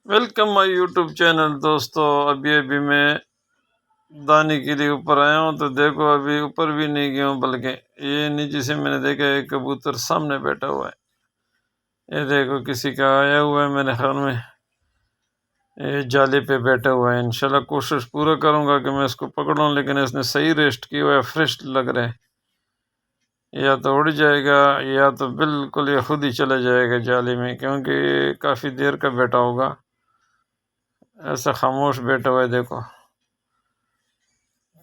Welcome مائی YouTube channel دوستو. ابھی میں دانے کے لیے اوپر آیا ہوں تو دیکھو ابھی اوپر بھی نہیں گیا ہوں، بلکہ یہ نیچے سے میں نے دیکھا ایک کبوتر سامنے بیٹھا ہوا ہے. یہ دیکھو کسی کا آیا ہوا ہے، میرے خیال میں یہ جالے پہ بیٹھا ہوا ہے. انشاءاللہ کوشش پورا کروں گا کہ میں اس کو پکڑوں، لیکن اس نے صحیح ریسٹ کیا ہوا ہے، فریش لگ رہا ہے. یا تو اڑ جائے گا یا تو بالکل یہ خود ہی چلا جائے گا جالے میں، کیونکہ یہ کافی دیر کا بیٹھا ہوگا. ایسا خاموش بیٹھا ہوا ہے دیکھو.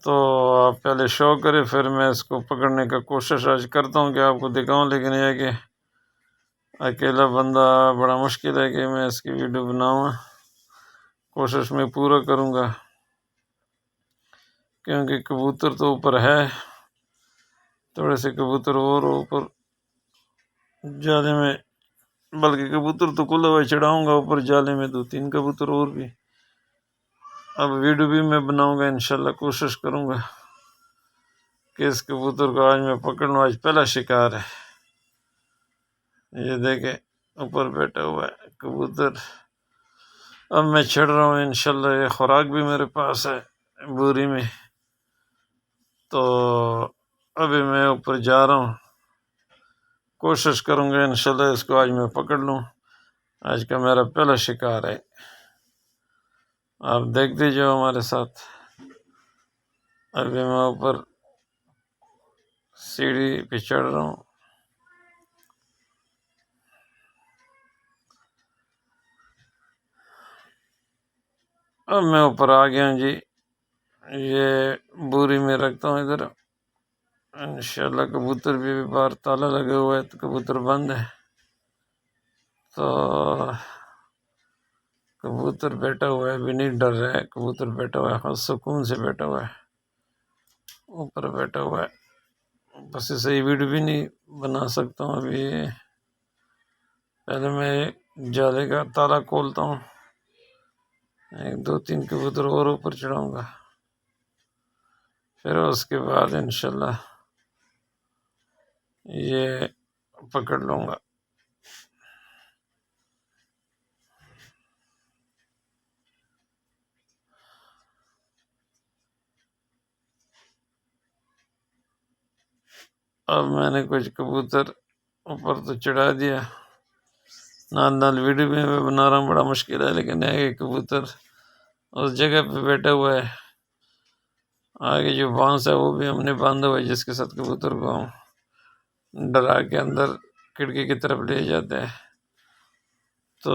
تو آپ پہلے شو کریں، پھر میں اس کو پکڑنے کا کوشش آج کرتا ہوں کہ آپ کو دکھاؤں، لیکن یہ ہے کہ اکیلا بندہ بڑا مشکل ہے کہ میں اس کی ویڈیو بناؤں. کوشش میں پورا کروں گا کیونکہ کبوتر تو اوپر ہے، تھوڑے سے کبوتر اور اوپر جالے میں، بلکہ کبوتر تو کھلا ہوا چڑھاؤں گا اوپر جالے میں، 2-3 کبوتر اور بھی. اب ویڈیو بھی میں بناؤں گا، انشاءاللہ کوشش کروں گا کہ اس کبوتر کو آج میں پکڑ لوں. آج پہلا شکار ہے. یہ دیکھیں اوپر بیٹھا ہوا ہے کبوتر. اب میں چڑھ رہا ہوں انشاءاللہ. یہ خوراک بھی میرے پاس ہے بوری میں، تو ابھی میں اوپر جا رہا ہوں. کوشش کروں گا انشاءاللہ اس کو آج میں پکڑ لوں. آج کا میرا پہلا شکار ہے. آپ دیکھتے جاؤ ہمارے ساتھ. ابھی میں اوپر سیڑھی پہ چڑھ رہا ہوں. اب میں اوپر آ گیا ہوں جی. یہ بوری میں رکھتا ہوں ادھر. انشاءاللہ کبوتر بھی باہر تالا لگا ہوا ہے تو کبوتر بند ہے. تو کبوتر بیٹھا ہوا ہے، ابھی نہیں ڈر رہا ہے. کبوتر بیٹھا ہوا ہے، خود سکون سے بیٹھا ہوا ہے، اوپر بیٹھا ہوا ہے. بس صحیح ویڈیو بھی نہیں بنا سکتا ہوں ابھی. پہلے میں جالے کا تالا کھولتا ہوں، 2-3 کبوتر اور اوپر چڑھاؤں گا، پھر اس کے بعد انشاءاللہ یہ پکڑ لوں گا. اب میں نے کچھ کبوتر اوپر تو چڑھا دیا، نال ویڈیو بھی میں بنا رہا ہوں. بڑا مشکل ہے، لیکن ایک کبوتر اس جگہ پہ بیٹھا ہوا ہے. آگے جو بانس ہے وہ بھی ہم نے باندھا ہوا ہے، جس کے ساتھ کبوتر کو ہم ڈرا کے اندر کھڑکی کی طرف لے جاتے ہیں. تو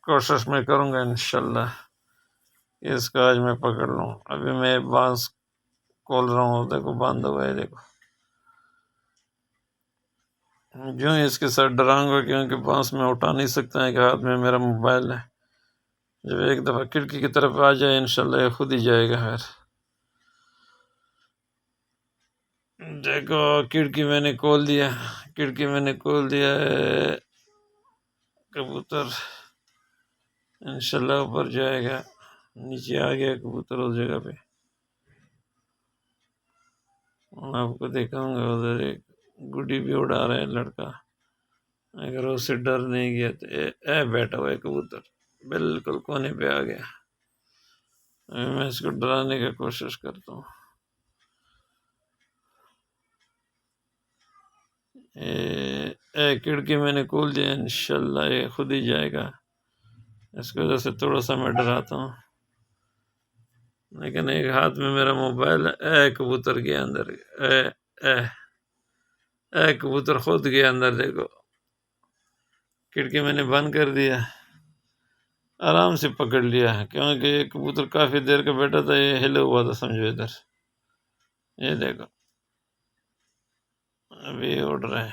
کوشش میں کروں گا انشاءاللہ اس کا آج میں پکڑ لوں. ابھی میں بانس کھول رہا ہوں، دیکھو باندھا ہوا ہے. دیکھو جو ہی اس کے ساتھ ڈراؤں گا، کیونکہ بانس میں اٹھا نہیں سکتا ہے کہ ہاتھ میں میرا موبائل ہے. جب ایک دفعہ کھڑکی کی طرف آ جائے انشاءاللہ یہ خود ہی جائے گا. پھر دیکھو کھڑکی میں نے کھول دیا، کھڑکی میں نے کھول دیا ہے. کبوتر انشاءاللہ اوپر جائے گا. نیچے آ گیا کبوتر اس جگہ پہ. آپ کو دکھاؤں گا ادھر ایک گڈی بھی اڑا رہا ہے لڑکا. اگر اس سے ڈر نہیں گیا تو بیٹھا ہوا ہے کبوتر، بالکل کونے پہ آ گیا. میں اس کو ڈرانے کا کوشش کرتا ہوں. کھڑکی میں نے کھول دیا، انشاءاللہ یہ خود ہی جائے گا. اس کی وجہ سے تھوڑا سا میں ڈراتا ہوں، لیکن ایک ہاتھ میں میرا موبائل ہے. کبوتر گیا اندر. کبوتر خود گیا اندر. دیکھو کھڑکی میں نے بند کر دیا، آرام سے پکڑ لیا، کیونکہ یہ کبوتر کافی دیر کا بیٹھا تھا. یہ ہلا ہوا تھا سمجھو ادھر. یہ دیکھو ابھی اڑ رہا ہے.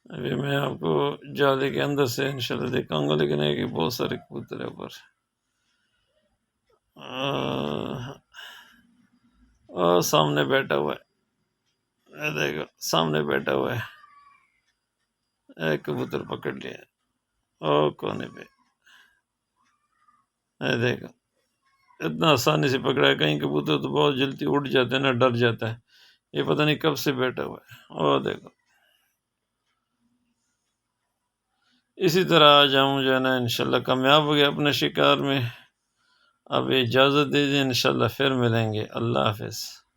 ابھی میں آپ کو جالے کے اندر سے انشاءاللہ دکھاؤں گا، لیکن ہے کہ بہت سارے کبوتر ہے اوپر. سامنے بیٹھا ہوا ہے. یہ دیکھو سامنے بیٹھا ہوا ہے. ایک کبوتر پکڑ لیا کونے پہ. یہ دیکھو اتنا آسانی سے پکڑا ہے. کہیں کبوتر تو بہت جلدی اڑ جاتے ہیں نا، ڈر جاتا ہے. یہ پتہ نہیں کب سے بیٹھا ہوا ہے. دیکھو اسی طرح آج ہم جو ہے نا انشاءاللہ کامیاب ہو گئے اپنے شکار میں۔ اب اجازت دے دیں، انشاءاللہ پھر ملیں گے۔ اللہ حافظ۔